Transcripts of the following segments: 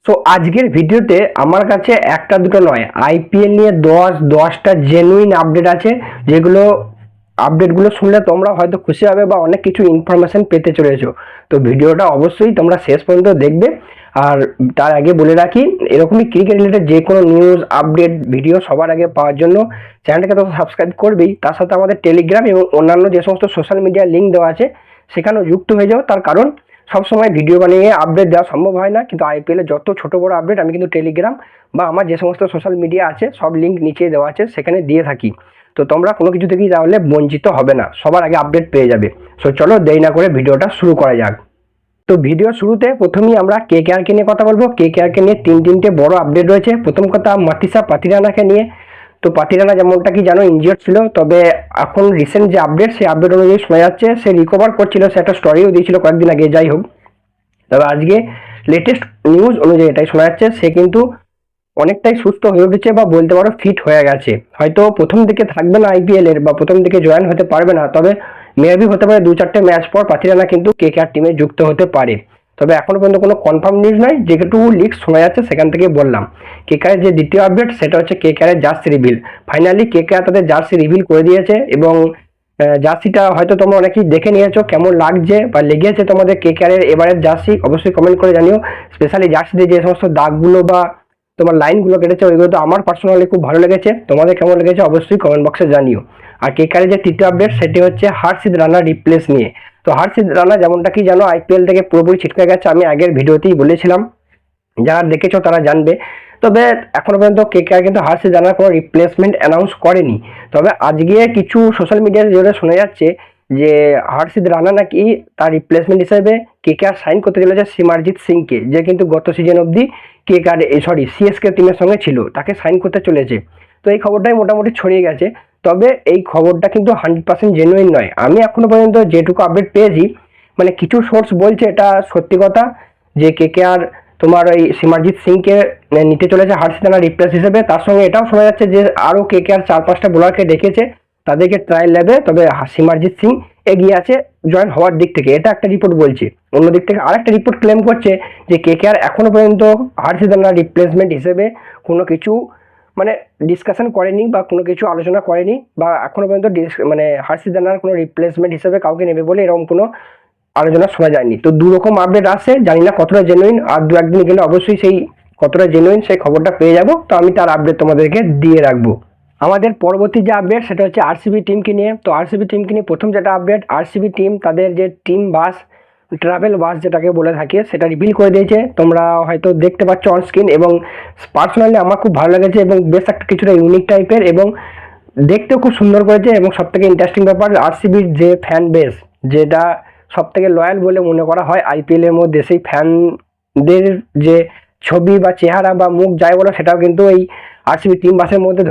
So আজকের ভিডিওতে আমার কাছে একটা দুটো নয়, আইপিএল নিয়ে 10টা জেনুইন আপডেট আছে, যেগুলো আপডেটগুলো শুনলে তোমরা হয়তো খুশি হবে বা অনেক কিছু ইনফরমেশন পেতে চলেছো। তো ভিডিওটা অবশ্যই তোমরা শেষ পর্যন্ত দেখবে। আর তার আগে বলে রাখি, এরকমই ক্রিকেট রিলেটেড যে কোনো নিউজ আপডেট ভিডিও সবার আগে পাওয়ার জন্য চ্যানেলটাকে তো সাবস্ক্রাইব করবেই, তার সাথে আমাদের টেলিগ্রাম এবং অন্যান্য যে সমস্ত সোশ্যাল মিডিয়ার লিঙ্ক দেওয়া আছে সেখানেও যুক্ত হয়ে যাও। তার কারণ সবসময় ভিডিও বানিয়ে আপডেট দেওয়া সম্ভব হয় না, কিন্তু আইপিএলের যত ছোট বড় আপডেট আমি কিন্তু টেলিগ্রাম বা আমার যে সমস্ত সোশ্যাল মিডিয়া আছে সব লিঙ্ক নিচে দেওয়া আছে সেখানে দিয়ে থাকি। তো তোমরা কোনো কিছু থেকেই তাহলে বঞ্চিত হবে না, সবার আগে আপডেট পেয়ে যাবে। সো চলো দেরি না করে ভিডিওটা শুরু করা যাক। তো ভিডিও শুরুতে প্রথমেই আমরা কেকেআরকে নিয়ে কথা বলবো। কেকেআরকে নিয়ে তিনটে বড় আপডেট রয়েছে। প্রথম কথা মাতিসা পাতিরানাকে নিয়ে। তো পাতিরানা যেমনটা কি জানো ইনজিওর্ড ছিল, তবে এখন রিসেন্ট যে আপডেট সেই আপডেট অনুযায়ী শোনা যাচ্ছে সে রিকভার করছিল, সে একটা স্টোরিও দিয়েছিল কয়েকদিন আগে। যাই হোক, তবে আজকে লেটেস্ট নিউজ অনুযায়ী এটাই শোনা যাচ্ছে সে কিন্তু অনেকটাই সুস্থ হয়ে উঠেছে বা বলতে পারো ফিট হয়ে গেছে। হয়তো প্রথম দিকে থাকবে না আইপিএল এর বা প্রথম দিকে জয়েন হতে পারবে না, তবে মেবি হতে পারে 2-4টে ম্যাচ পর পাতিরানা কিন্তু কেকেআর টিমে যুক্ত হতে পারে। তবে এখনো পর্যন্ত কোনো কনফার্ম নিউজ নয়, যেটুকু লিক শোনা যাচ্ছে সেখান থেকে বললাম। কেকেআর যে দ্বিতীয় আপডেট সেটা হচ্ছে KKR jersey reveal. Finally KKR তাদের জার্সি রিভিল করে দিয়েছে এবং জার্সিটা হয়তো তোমরা অনেকেই দেখে নিয়েছো, কেমন লাগছে বা লেগেছে তোমাদের কেকেআর এর এবারের জার্সি অবশ্যই কমেন্ট করে জানিও। স্পেশালি জার্সিতে যে সমস্ত দাগগুলো বা তোমার লাইনগুলো কেটেছে ওইগুলো তো আমার পার্সোনালি খুব ভালো লেগেছে। তোমাদের কেমন লেগেছে অবশ্যই কমেন্ট বক্সে জানিও। আর কেকেআর যে তৃতীয় আপডেট সেটি হচ্ছে হর্ষিত রানা রিপ্লেস নিয়ে। তো হর্ষিত রানা যেমনটা কি জানো আইপিএল থেকে পুরোপুরি ছিটকে গেছে, আমি আগের ভিডিওতেই বলেছিলাম, যারা দেখেছো তারা জানবে। তবে এখনো পর্যন্ত কেকেআর কিন্তু হর্ষিত রানার কোনো রিপ্লেসমেন্ট অ্যানাউন্স করেনি। তবে আজকে কিছু সোশ্যাল মিডিয়ার জন্য শোনা যাচ্ছে যে হর্ষিত রানা নাকি তার রিপ্লেসমেন্ট হিসেবে কেকেআর সাইন করতে চলেছে সিমারজিৎ সিংকে, যে কিন্তু গত সিজন অবধি কেকেআর সিএসকে টিমের সঙ্গে ছিল, তাকে সাইন করতে চলেছে। তো এই খবরটাই মোটামুটি ছড়িয়ে গেছে। তবে এই খবরটা কিন্তু 100% জেনুইন নয়। আমি এখনো পর্যন্ত যেটুকু আপডেট পেয়েছি, মানে কিছু সোর্স বলছে এটা সত্যি কথা, যে কেকেআর তোমার ওই সিমারজিৎ সিংকে নিতে চলেছে হর্ষিত রানা রিপ্লেস হিসেবে। তার সঙ্গে এটাও শোনা যাচ্ছে যে আরও কেকেআর 4-5টা বোলারকে ডেকেছে তাদেরকে ট্রায়াল নেবে, তবে সিমারজিৎ সিং এগিয়ে আছে জয়েন হওয়ার দিক থেকে, এটা একটা রিপোর্ট বলছে। অন্য দিক থেকে আরেকটা রিপোর্ট ক্লেম করছে যে কেকেআর এখনো পর্যন্ত হর্ষিত রানার রিপ্লেসমেন্ট হিসেবে কোনো কিছু মানে ডিসকাশন করেনি বা কোনো কিছু আলোচনা করেনি, বা এখনো পর্যন্ত মানে হর্ষিত রানার কোনো রিপ্লেসমেন্ট হিসেবে কাউকে নেবে বলে এরকম কোনো আলোচনা শোনা যায়নি। তো দু রকম আপডেট আসে, জানি না কতটা জেনুইন, আর দু একদিন গেলে অবশ্যই সেই কতটা জেনুইন সেই খবরটা পেয়ে যাব। তো আমি তার আপডেট তোমাদেরকে দিয়ে রাখবো। আমাদের পরবর্তী যে আপডেট সেটা হচ্ছে আরসিবি টিমকে নিয়ে। তো আরসিবি টিমকে নিয়ে প্রথম যেটা আপডেট, আরসিবি টিম তাদের যে টিম বাস, ট্রাভেল বাস যেটাকে বলে থাকে, সেটা রিভিল করে দিয়েছে। তোমরা হয়তো দেখতে পাচ্ছ অন স্ক্রিন, এবং পার্সোনালি আমার খুব ভালো লেগেছে এবং বেশ একটা কিছুটা ইউনিক টাইপের এবং দেখতেও খুব সুন্দর করেছে। এবং সব থেকে ইন্টারেস্টিং ব্যাপার, আরসিবির যে ফ্যান বেস, যেটা সব থেকে লয়াল বলে মনে করা হয় আইপিএল এর মধ্যে, সেই ফ্যানদের যে ছবি বা চেহারা বা মুখ যাই বলো সেটাও কিন্তু এই আরসিবি টিম বাসের মধ্যে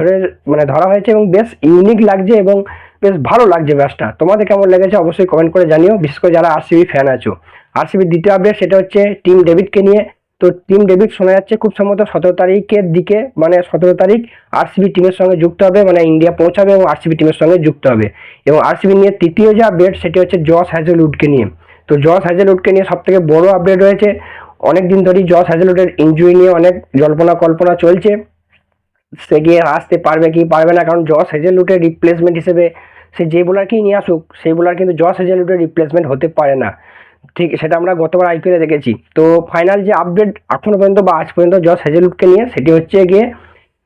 ধরা হয়েছে এবং বেশ ইউনিক লাগছে এবং বেশ ভালো লাগছে ব্যাসটা। তোমাদের কেমন লেগেছে অবশ্যই কমেন্ট করে জানিও, বিশেষ করে যারা আরসিবি ফ্যান আছো। আরসিবির দ্বিতীয় আপডেট সেটা হচ্ছে টিম ডেভিডকে নিয়ে। তো টিম ডেভিড শোনা যাচ্ছে খুব সম্ভবত 17 তারিখের দিকে, মানে 17 তারিখ আরসিবি টিমের সঙ্গে যুক্ত হবে, মানে ইন্ডিয়া পৌঁছাবে এবং আরসিবি টিমের সঙ্গে যুক্ত হবে। এবং আরসিবি নিয়ে তৃতীয় যে আপডেট সেটি হচ্ছে জস হ্যাজেলউডকে নিয়ে। তো জস হ্যাজেলউডকে নিয়ে সব থেকে বড় আপডেট রয়েছে। অনেকদিন ধরেই জস হ্যাজেলউডের ইনজুরি নিয়ে অনেক জল্পনা কল্পনা চলছে, সে গিয়ে আসতে পারবে কি পারবে না, কারণ জস হ্যাজেলউডের রিপ্লেসমেন্ট হিসেবে সে যে বোলারকেই নিয়ে আসুক সেই বোলার কিন্তু জস হ্যাজেলউডের রিপ্লেসমেন্ট হতে পারে না। ঠিক সেটা আমরা গতবার আইপিএলে দেখেছি। তো ফাইনাল যে আপডেট এখনো পর্যন্ত বা আজ পর্যন্ত জস হ্যাজেলউডকে নিয়ে সেটি হচ্ছে গিয়ে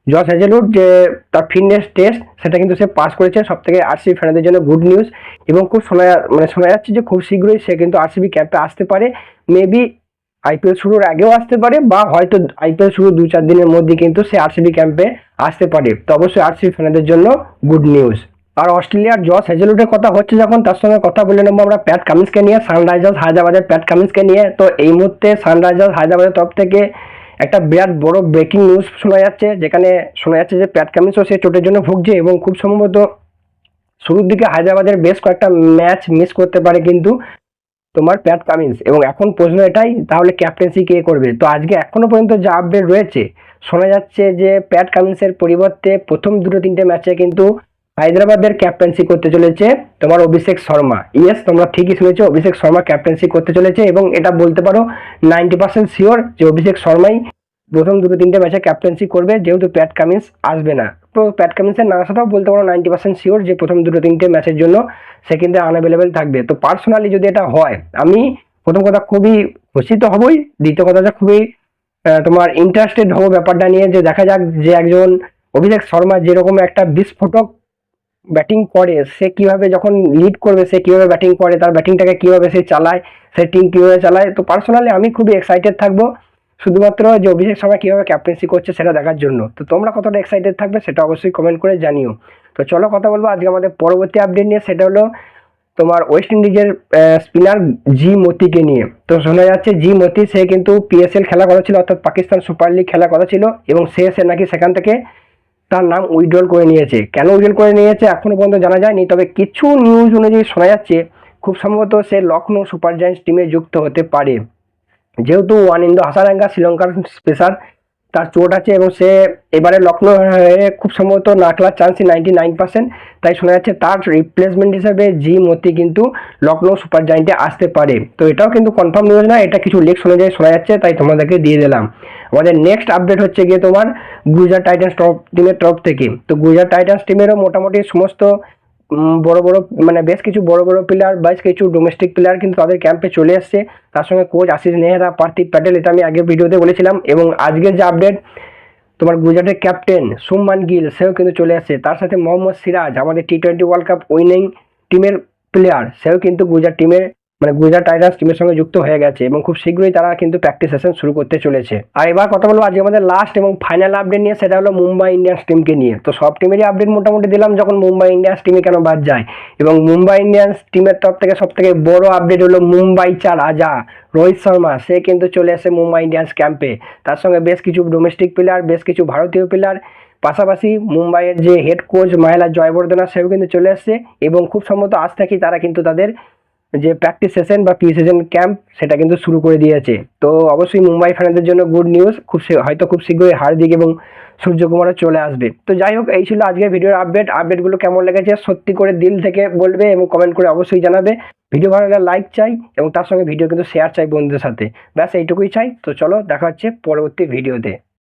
জস হ্যাজেলউড যে তার ফিটনেস টেস্ট সেটা কিন্তু সে পাস করেছে, সব থেকে আরসিবি ফ্যানদের জন্য গুড নিউজ। এবং খুব শোনা যাচ্ছে যে খুব শীঘ্রই সে কিন্তু আরসিবি ক্যাম্পে আসতে পারে, মেবি আইপিএল শুরুর আগেও আসতে পারে বা হয়তো আইপিএল শুরু 2-4 দিনের মধ্যে কিন্তু সে আরসিবি ক্যাম্পে আসতে পারে। তো অবশ্যই আরসিবি ফ্যানদের জন্য গুড নিউজ। আর অস্ট্রেলিয়ার জস হ্যাজেলউডের কথা হচ্ছে যখন, তার সঙ্গে কথা বলে নেবো আমরা প্যাট কামিন্সকে নিয়ে, সানরাইজার্স হায়দ্রাবাদের প্যাট কামিন্সকে নিয়ে। তো এই মুহূর্তে সানরাইজার্স হায়দ্রাবাদের তরফ থেকে একটা বিরাট বড় ব্রেকিং নিউজ শোনা যাচ্ছে, যেখানে শোনা যাচ্ছে যে প্যাট কামিন্সও সে চোটের জন্য ভুগছে এবং খুব সম্ভবত শুরুর দিকে হায়দ্রাবাদের বেশ কয়েকটা ম্যাচ মিস করতে পারে কিন্তু তোমার প্যাট কামিন্স। এবং এখন প্রশ্ন এটাই, তাহলে ক্যাপ্টেন্সি কে করবে? তো আজকে এখনো পর্যন্ত যা আপডেট রয়েছে শোনা যাচ্ছে যে প্যাট কামিন্সের পরিবর্তে প্রথম 2-3টে ম্যাচে কিন্তু হায়দ্রাবাদের ক্যাপ্টেন্সি করতে চলেছে তোমার অভিষেক শর্মা। ইয়েস, তোমরা ঠিকই শুনেছো, অভিষেক শর্মা ক্যাপ্টেন্সি করতে চলেছে এবং এটা বলতে পারো 90% শিওর যে অভিষেক শর্মাই প্রথম দুটো তিনটে ম্যাচে ক্যাপ্টেন্সি করবে, যেহেতু প্যাট কামিন্স আসবে না। তো প্যাট কামিন্সের না আসাটাও বলতে পারো 90% শিওর যে প্রথম দুটো তিনটে ম্যাচের জন্য সে কিন্তু আনঅ্যাভেলেবেল থাকবে। তো পার্সোনালি যদি এটা হয়, আমি প্রথম কথা খুবই খুশি তো হবই, দ্বিতীয় কথাটা খুবই তোমার ইন্টারেস্টেড হবো ব্যাপারটা নিয়ে, যে দেখা যাক যে একজন অভিষেক শর্মা যেরকম একটা বিস্ফোরক ব্যাটিং করে, সে কিভাবে যখন লিড করবে সে কিভাবে ব্যাটিং করে, তার ব্যাটিংটাকে কিভাবে সে চালায়, সে টিম কিভাবে চালায়। তো পার্সোনালি আমি খুবই এক্সাইটেড থাকবো শুধুমাত্র যে অভিষেক শর্মা কিভাবে ক্যাপ্টেন্সি করছে সেটা দেখার জন্য। তো তোমরা কতটা এক্সাইটেড থাকবে সেটা অবশ্যই কমেন্ট করে জানিও। তো চলো কথা বলবো আজকে আমাদের পরবর্তী আপডেট নিয়ে, সেটা হলো তোমার ওয়েস্ট ইন্ডিজের স্পিনার জি মতিকে নিয়ে। তো শোনা যাচ্ছে জি মতি সে কিন্তু পিএসএল খেলা কথা ছিল, অর্থাৎ পাকিস্তান সুপার লিগ খেলা কথা ছিল, এবং সে নাকি সেখান থেকে তার নাম উইথড্রল করে নিয়েছে। কেন উইথড্রল করে নিয়েছে এখনো পর্যন্ত জানা যায়নি, তবে কিছু নিউজ অনুযায়ী শোনা যাচ্ছে খুব সম্ভবত সে লখনৌ সুপার জায়ান্টস টিমে যুক্ত হতে পারে, যেহেতু ওয়ানিন্দু হাসারাঙ্গা শ্রীলঙ্কার পেসার তার চোট আছে এবং সে এবারে লখনৌ হয়ে খুব সম্ভবত না খেলার চান্সই 99%। তাই শোনা যাচ্ছে তার রিপ্লেসমেন্ট হিসেবে জি মতি কিন্তু লখনৌ সুপার জায়ান্টে আসতে পারে। তো এটাও কিন্তু কনফার্ম নিউজ না, এটা কিছু লিক্স অনুযায়ী শোনা যাচ্ছে, তাই তোমাদেরকে দিয়ে দিলাম। আমাদের নেক্সট আপডেট হচ্ছে গিয়ে তোমার গুজরাট টাইটান্স টিমের তরফ থেকে। তো গুজরাট টাইটান্স টিমেরও মোটামুটি সমস্ত বড় বড় মানে বেশ কিছু বড় বড় প্লেয়ার, বেশ কিছু ডোমেস্টিক প্লেয়ার কিন্তু তাদের ক্যাম্পে চলে এসছে। তার সঙ্গে কোচ আশিস নেহরা, পার্থিব প্যাটেল, এটা আমি আগের ভিডিওতে বলেছিলাম। এবং আজকের যে আপডেট, তোমার গুজরাটের ক্যাপ্টেন শুভমান গিল সেও কিন্তু চলে আসছে। তার সাথে মোহাম্মদ সিরাজ, আমাদের টি20 ওয়ার্ল্ড কাপ উইনিং টিমের প্লেয়ার, সেও কিন্তু গুজরাট টিমের মানে গুজরাট টাইটান্স টিমের সঙ্গে যুক্ত হয়ে গেছে এবং খুব শীঘ্রই তারা কিন্তু প্র্যাকটিস সেশন শুরু করতে চলেছে। আর এবার কথা বলবো আজকে আমাদের লাস্ট এবং ফাইনাল আপডেট নিয়ে, সেটা হলো মুম্বাই ইন্ডিয়ান্স টিমকে নিয়ে। তো সব টিমেরই আপডেট মোটামুটি দিলাম, যখন মুম্বাই ইন্ডিয়ান্স টিমে কেন বাদ যায়। এবং মুম্বাই ইন্ডিয়ান্স টিমের তরফ থেকে সব থেকে বড় আপডেট হলো মুম্বাই চা রাজা রোহিত শর্মা সে কিন্তু চলে আসে মুম্বাই ইন্ডিয়ান্স ক্যাম্পে। তার সঙ্গে বেশ কিছু ডোমেস্টিক প্লেয়ার, বেশ কিছু ভারতীয় প্লেয়ার, পাশাপাশি মুম্বাইয়ের যে হেড কোচ মহেলা জয়বর্ধনা সেও কিন্তু চলে আসছে। এবং খুব সম্ভবত আজ থেকেই তারা কিন্তু তাদের যে প্র্যাকটিস সেশন বা প্রি সিজন ক্যাম্প সেটা কিন্তু শুরু করে দিয়েছে। তো অবশ্যই মুম্বাই ফ্যানদের জন্য গুড নিউজ, হয়তো খুব শীঘ্রই হার্দিক এবং সূর্যকুমারও চলে আসবে। তো যাই হোক, এই ছিল আজকের ভিডিওর আপডেটগুলো কেমন লেগেছে সত্যি করে দিল থেকে বলবে এবং কমেন্ট করে অবশ্যই জানাবে। ভিডিও ভালো লাগলে লাইক চাই এবং তার সঙ্গে ভিডিও কিন্তু শেয়ার চাই বন্ধুদের সাথে, ব্যাস এইটুকুই চাই। তো চলো দেখা হচ্ছে পরবর্তী ভিডিওতে।